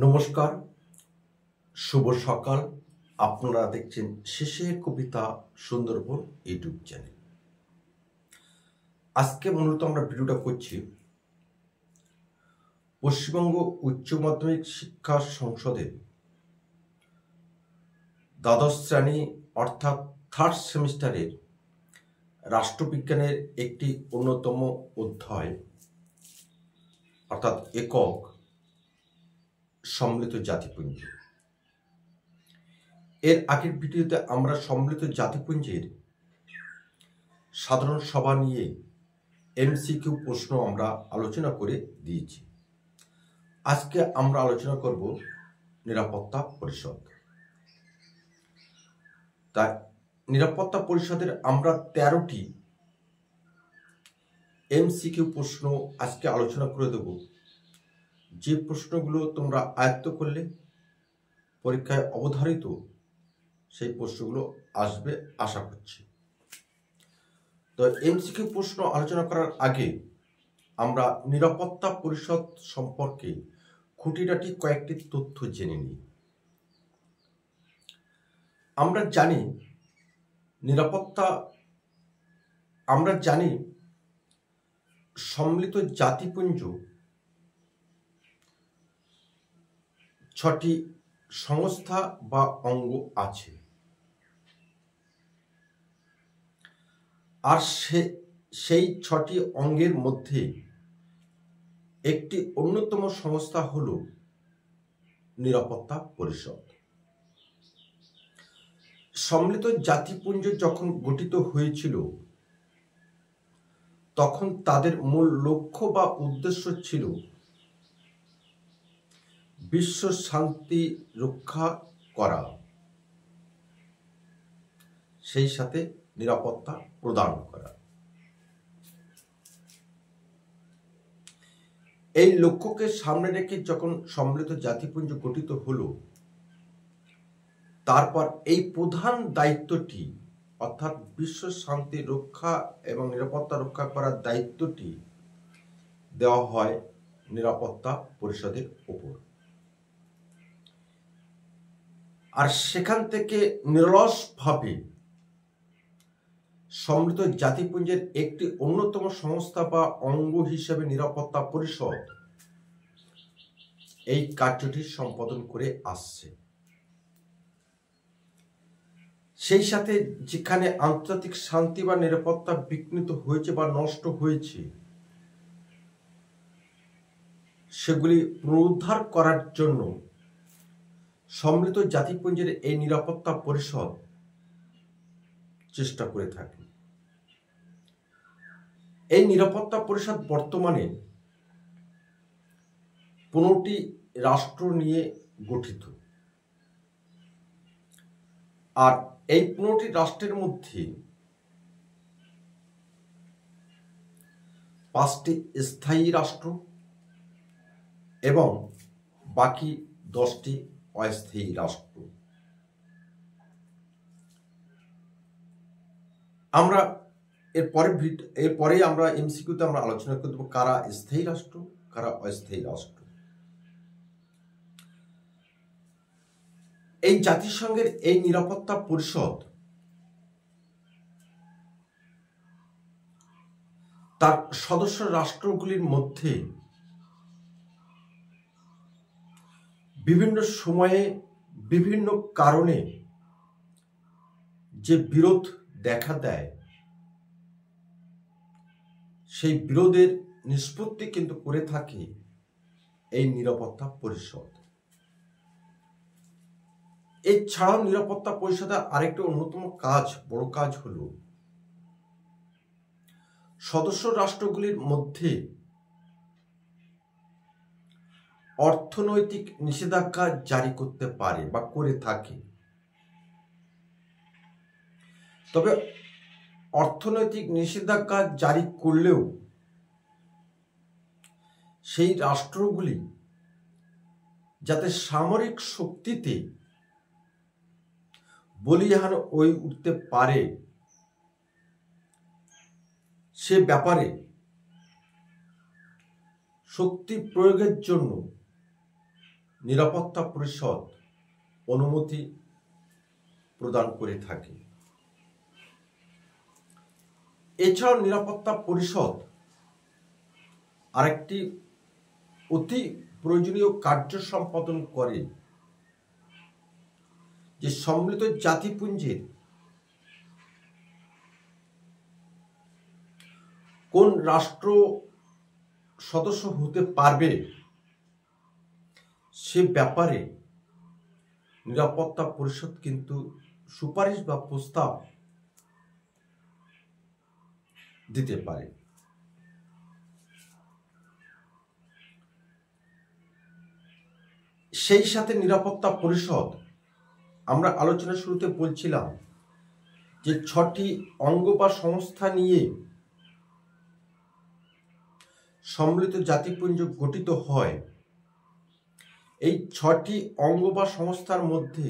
নমস্কার, শুভ সকাল। আপনারা দেখছেন শেষের কবিতা সুন্দরবন ইউটিউব চ্যানেল। আজকে মূলত আমরা ভিডিওটা করছি পশ্চিমবঙ্গ উচ্চ মাধ্যমিক শিক্ষা সংসদের দ্বাদশ শ্রেণী অর্থাৎ থার্ড সেমিস্টারের রাষ্ট্রবিজ্ঞানের একটি অন্যতম অধ্যায় অর্থাৎ একক সম্মিলিত জাতিপুঞ্জ। এর আগের ভিডিওতে আমরা সম্মিলিত জাতিপুঞ্জের সাধারণ সভা নিয়ে এমসিকিউ প্রশ্ন আমরা আলোচনা করে দিয়েছি। আজকে আমরা আলোচনা করব নিরাপত্তা পরিষদ। তাই নিরাপত্তা পরিষদের আমরা 13টি এমসিকিউ প্রশ্ন আজকে আলোচনা করে দেব, যে প্রশ্নগুলো তোমরা আয়ত্ত করলে পরীক্ষায় অবধারিত সেই প্রশ্নগুলো আসবে আশা করছি। তো এমসিকিউ প্রশ্ন আলোচনা করার আগে আমরা নিরাপত্তা পরিষদ সম্পর্কে খুঁটিনাটি কয়েকটি তথ্য জেনে নিই। আমরা জানি সম্মিলিত জাতিপুঞ্জ 6টি সংস্থা বা অঙ্গ আছে, আর সেই 6টি অঙ্গের মধ্যে একটি অন্যতম সংস্থা হল নিরাপত্তা পরিষদ। সম্মিলিত জাতিপুঞ্জ যখন গঠিত হয়েছিল তখন তাদের মূল লক্ষ্য বা উদ্দেশ্য ছিল বিশ্ব শান্তি রক্ষা করা, সেই সাথে নিরাপত্তা প্রদান করা। এই লক্ষ্যকে সামনে রেখে যখন সম্মিলিত জাতিপুঞ্জ গঠিত হলো, তারপর এই প্রধান দায়িত্বটি অর্থাৎ বিশ্ব শান্তি রক্ষা এবং নিরাপত্তা রক্ষা করার দায়িত্বটি দেওয়া হয় নিরাপত্তা পরিষদের উপর। আর সেখান থেকে নিরলসভাবে সম্মিলিত জাতিপুঞ্জের একটি অন্যতম সংস্থা বা অঙ্গ হিসেবে নিরাপত্তা পরিষদ এই কার্যটি সম্পাদন করে আসছে। সেই সাথে যেখানে আন্তর্জাতিক শান্তি বা নিরাপত্তা বিঘ্নিত হয়েছে বা নষ্ট হয়েছে, সেগুলি পুনরুদ্ধার করার জন্য সম্মিলিত জাতিপুঞ্জের এই নিরাপত্তা পরিষদ চেষ্টা করে থাকে। এই নিরাপত্তা পরিষদ বর্তমানে 15টি রাষ্ট্র নিয়ে গঠিত, আর এই 15টি রাষ্ট্রের মধ্যে 5টি স্থায়ী রাষ্ট্র এবং বাকি 10টি অস্থায়ী রাষ্ট্র। আমরা এরপরে আমরা এমসিকিউতে আমরা আলোচনা করে দেব কারা স্থায়ী রাষ্ট্র, কারা অস্থায়ী রাষ্ট্র। এই জাতিসংঘের এই নিরাপত্তা পরিষদ তার সদস্য রাষ্ট্রগুলির মধ্যে বিভিন্ন সময়ে বিভিন্ন কারণে যে বিরোধ দেখা দেয়, সেই বিরোধের নিষ্পত্তি কিন্তু করে থাকে এই নিরাপত্তা পরিষদ। এছাড়াও নিরাপত্তা পরিষদের আরেকটি অন্যতম বড় কাজ হলো সদস্য রাষ্ট্রগুলির মধ্যে অর্থনৈতিক নিষেধাজ্ঞা জারি করতে পারে বা করে থাকে। তবে অর্থনৈতিক নিষেধাজ্ঞা জারি করলেও সেই রাষ্ট্রগুলি যাতে সামরিক শক্তিতে বলিয়ান হয়ে উঠতে পারে, সে ব্যাপারে শক্তি প্রয়োগের জন্য নিরাপত্তা পরিষদ অনুমতি প্রদান করে থাকে। এছাড়াও নিরাপত্তা পরিষদ আরেকটি অতি প্রয়োজনীয় কার্য সম্পাদন করে, যে সম্মিলিত জাতিপুঞ্জের কোন রাষ্ট্র সদস্য হতে পারবে সে ব্যাপারে নিরাপত্তা পরিষদ কিন্তু সুপারিশ বা প্রস্তাব দিতে পারে। সেই সাথে নিরাপত্তা পরিষদ, আমরা আলোচনা শুরুতে বলছিলাম যে 6টি অঙ্গ বা সংস্থা নিয়ে সম্মিলিত জাতিপুঞ্জ গঠিত হয়। এই 6টি অঙ্গ বা সংস্থার মধ্যে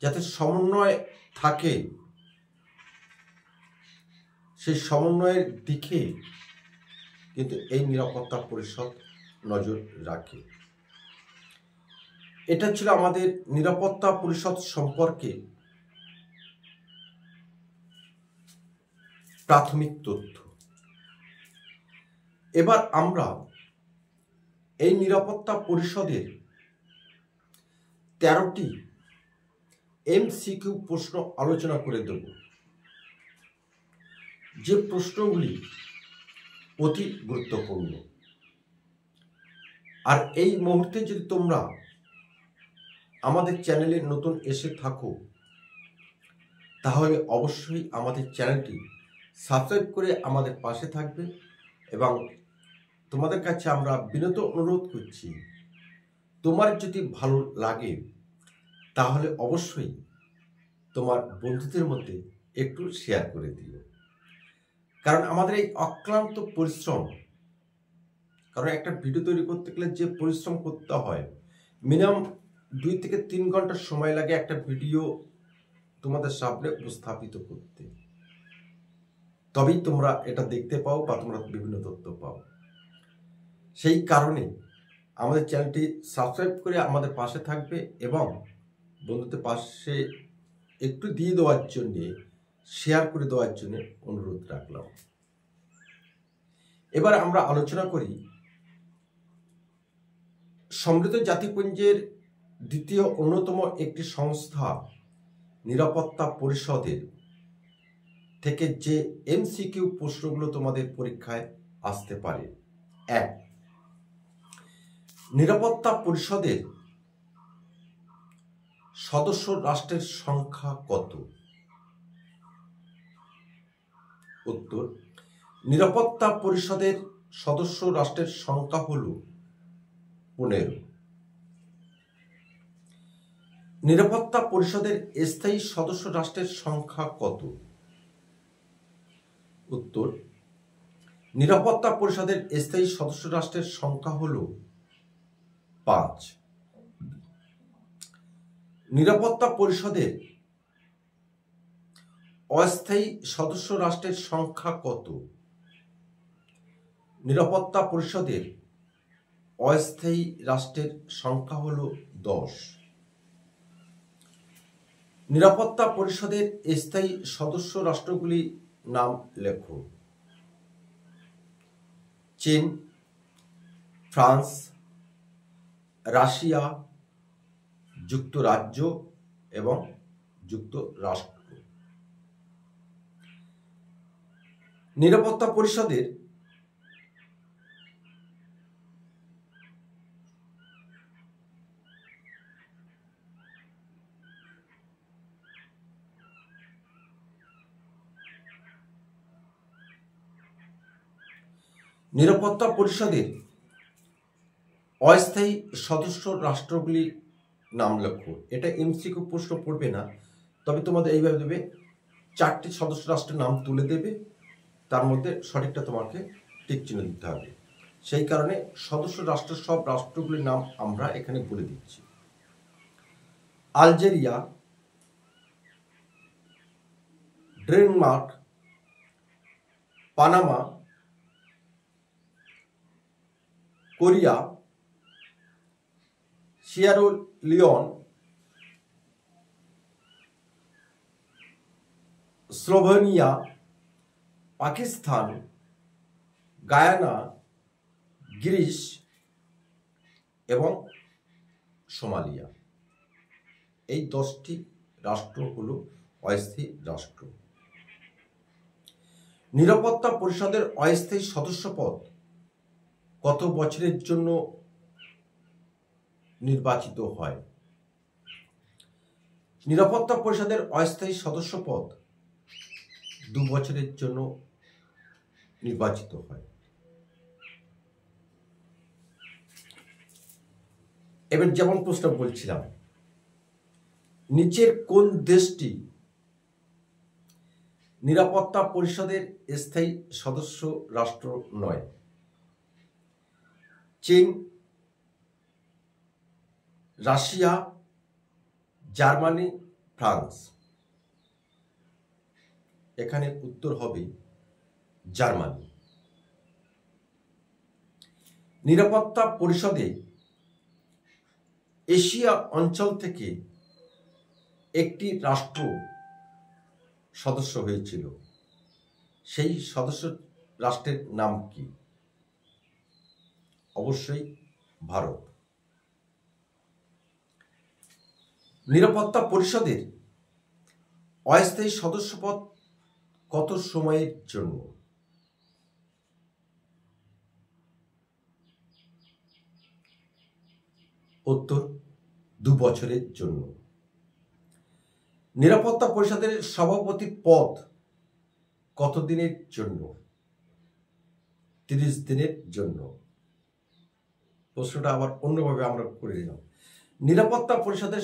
যাতে সমন্বয় থাকে, সেই সমন্বয়ের দিকে কিন্তু এই নিরাপত্তা পরিষদ নজর রাখে। এটা ছিল আমাদের নিরাপত্তা পরিষদ সম্পর্কে প্রাথমিক তথ্য। এবার আমরা এই নিরাপত্তা পরিষদের 13টি MCQ প্রশ্ন আলোচনা করে দেব, যে প্রশ্নগুলি অতি গুরুত্বপূর্ণ। আর এই মুহূর্তে যদি তোমরা আমাদের চ্যানেলে নতুন এসে থাকো, তাহলে অবশ্যই আমাদের চ্যানেলটি সাবস্ক্রাইব করে আমাদের পাশে থাকবে। এবং তোমাদের কাছে আমরা বিনীত অনুরোধ করছি, তোমার যদি ভালো লাগে তাহলে অবশ্যই তোমার বন্ধুদের মধ্যে একটু শেয়ার করে দিও। কারণ আমাদের এই অক্লান্ত পরিশ্রম, কারণ একটা ভিডিও তৈরি করতে গেলে যে পরিশ্রম করতে হয়, মিনিমাম 2 থেকে 3 ঘন্টা সময় লাগে একটা ভিডিও তোমাদের সামনে উপস্থাপিত করতে। তবেই তোমরা এটা দেখতে পাও বা তোমরা বিভিন্ন তথ্য পাও। সেই কারণে আমাদের চ্যানেলটি সাবস্ক্রাইব করে আমাদের পাশে থাকবে এবং বন্ধুদের পাশে একটু দিয়ে দেওয়ার জন্যে, শেয়ার করে দেওয়ার জন্য অনুরোধ রাখলাম। এবার আমরা আলোচনা করি সম্মিলিত জাতিপুঞ্জের দ্বিতীয় অন্যতম একটি সংস্থা নিরাপত্তা পরিষদের থেকে যে MCQ প্রশ্নগুলো তোমাদের পরীক্ষায় আসতে পারে। 1, নিরাপত্তা পরিষদের সদস্য রাষ্ট্রের সংখ্যা কত? উত্তর, নিরাপত্তা পরিষদের সদস্য রাষ্ট্রের সংখ্যা হল 15। নিরাপত্তা পরিষদের স্থায়ী সদস্য রাষ্ট্রের সংখ্যা কত? উত্তর, নিরাপত্তা পরিষদের স্থায়ী সদস্য রাষ্ট্রের সংখ্যা হল 5। নিরাপত্তা পরিষদের অস্থায়ী সদস্য রাষ্ট্রের সংখ্যা কত? নিরাপত্তা পরিষদের অস্থায়ী রাষ্ট্রের সংখ্যা হল 10। নিরাপত্তা পরিষদের স্থায়ী সদস্য রাষ্ট্রগুলি নাম লেখো। চীন, ফ্রান্স, রাশিয়া, যুক্তরাজ্য এবং যুক্তরাষ্ট্র। নিরাপত্তা পরিষদের অস্থায়ী সদস্য রাষ্ট্রগুলি নাম লেখো। এটা MCQ প্রশ্ন পড়বে না, তবে তোমাদের এইভাবে দেবে, 4টি সদস্য রাষ্ট্রের নাম তুলে দেবে, তার মধ্যে সঠিকটা তোমাকে টিক চিহ্ন দিতে হবে। সেই কারণে সদস্য রাষ্ট্রের সব রাষ্ট্রগুলির নাম আমরা এখানে বলে দিচ্ছি। Algeria, Denmark, Panama, Korea, Sierra Leone, Slovenia, Pakistan, Guyana, Greece এবং সোমালিয়া। এই 10টি রাষ্ট্র হল অস্থায়ী রাষ্ট্র। নিরাপত্তা পরিষদের অস্থায়ী সদস্যপদ কত বছরের জন্য নির্বাচিত হয়? নিরাপত্তা পরিষদের অস্থায়ী সদস্যপদ 2 বছরের জন্য নির্বাচিত হয়। এবার যেমন প্রশ্ন বলছিলাম, নিচের কোন দেশটি নিরাপত্তা পরিষদের স্থায়ী সদস্য রাষ্ট্র নয়? চীন, রাশিয়া, জার্মানি, ফ্রান্স। এখানে উত্তর হবে জার্মানি। নিরাপত্তা পরিষদে এশিয়া অঞ্চল থেকে একটি রাষ্ট্র সদস্য হয়েছিল, সেই সদস্য রাষ্ট্রের নাম কি? অবশ্যই ভারত। নিরাপত্তা পরিষদের অস্থায়ী সদস্যপদ কত সময়ের জন্য? উত্তর 2 বছরের জন্য। নিরাপত্তা পরিষদের সভাপতি পদ কত দিনের জন্য? 30 দিনের জন্য। প্রশ্নটা আবার অন্যভাবে আমরা করে দিলাম। নিরাপত্তা পরিষদের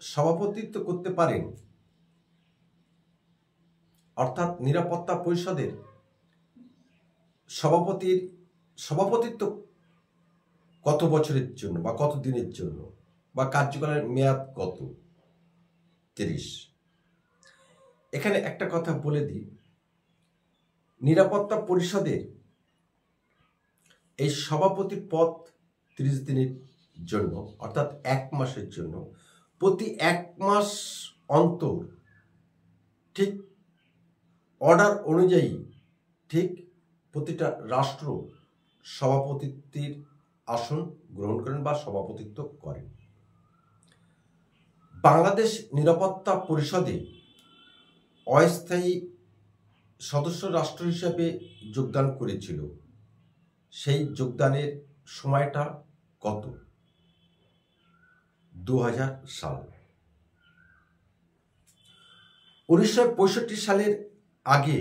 সভাপতিত্ব করতে পারেন, অর্থাৎ নিরাপত্তা পরিষদের সভাপতিত্ব কত বছরের জন্য বা কত দিনের জন্য, বা কার্যকালের মেয়াদ কত? 30। এখানে একটা কথা বলে দিই, নিরাপত্তা পরিষদের এই সভাপতির পদ 30 দিনের জন্য, অর্থাৎ 1 মাসের জন্য। প্রতি 1 মাস অন্তর ঠিক অর্ডার অনুযায়ী ঠিক প্রতিটা রাষ্ট্র সভাপতিত্বের আসন গ্রহণ করেন বা সভাপতিত্ব করেন। বাংলাদেশ নিরাপত্তা পরিষদে অস্থায়ী সদস্য রাষ্ট্র হিসেবে যোগদান করেছিল, সেই যোগদানের সময়টা কত? 2000 সাল। 1965 সালের আগে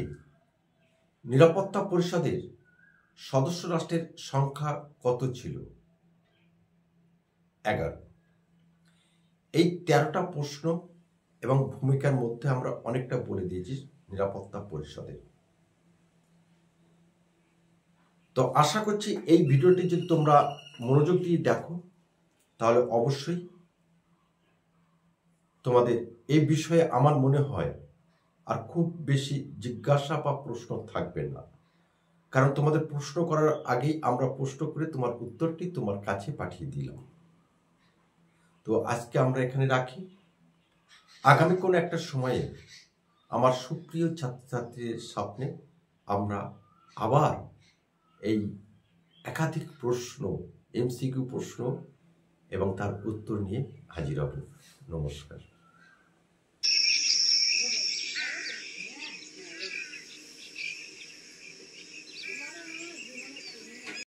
নিরাপত্তা পরিষদের সদস্য রাষ্ট্রের সংখ্যা কত ছিল? 11। এই 13টা প্রশ্ন এবং ভূমিকার মধ্যে আমরা অনেকটা বলে দিয়েছি নিরাপত্তা পরিষদের। তো আশা করছি এই ভিডিওটি যদি তোমরা মনোযোগ দিয়ে দেখো, তাহলে অবশ্যই তোমাদের এই বিষয়ে আমার মনে হয় আর খুব বেশি জিজ্ঞাসা বা প্রশ্ন থাকবে না, কারণ তোমাদের প্রশ্ন করার আগেই আমরা প্রশ্ন করে তোমার উত্তরটি তোমার কাছে পাঠিয়ে দিলাম। তো আজকে আমরা এখানে রাখি। আগামী কোনো একটা সময়ে আমার সুপ্রিয় ছাত্রছাত্রীদের সামনে আমরা আবার এই একাধিক প্রশ্ন, MCQ প্রশ্ন এবং তার উত্তর নিয়ে হাজির হব। নমস্কার।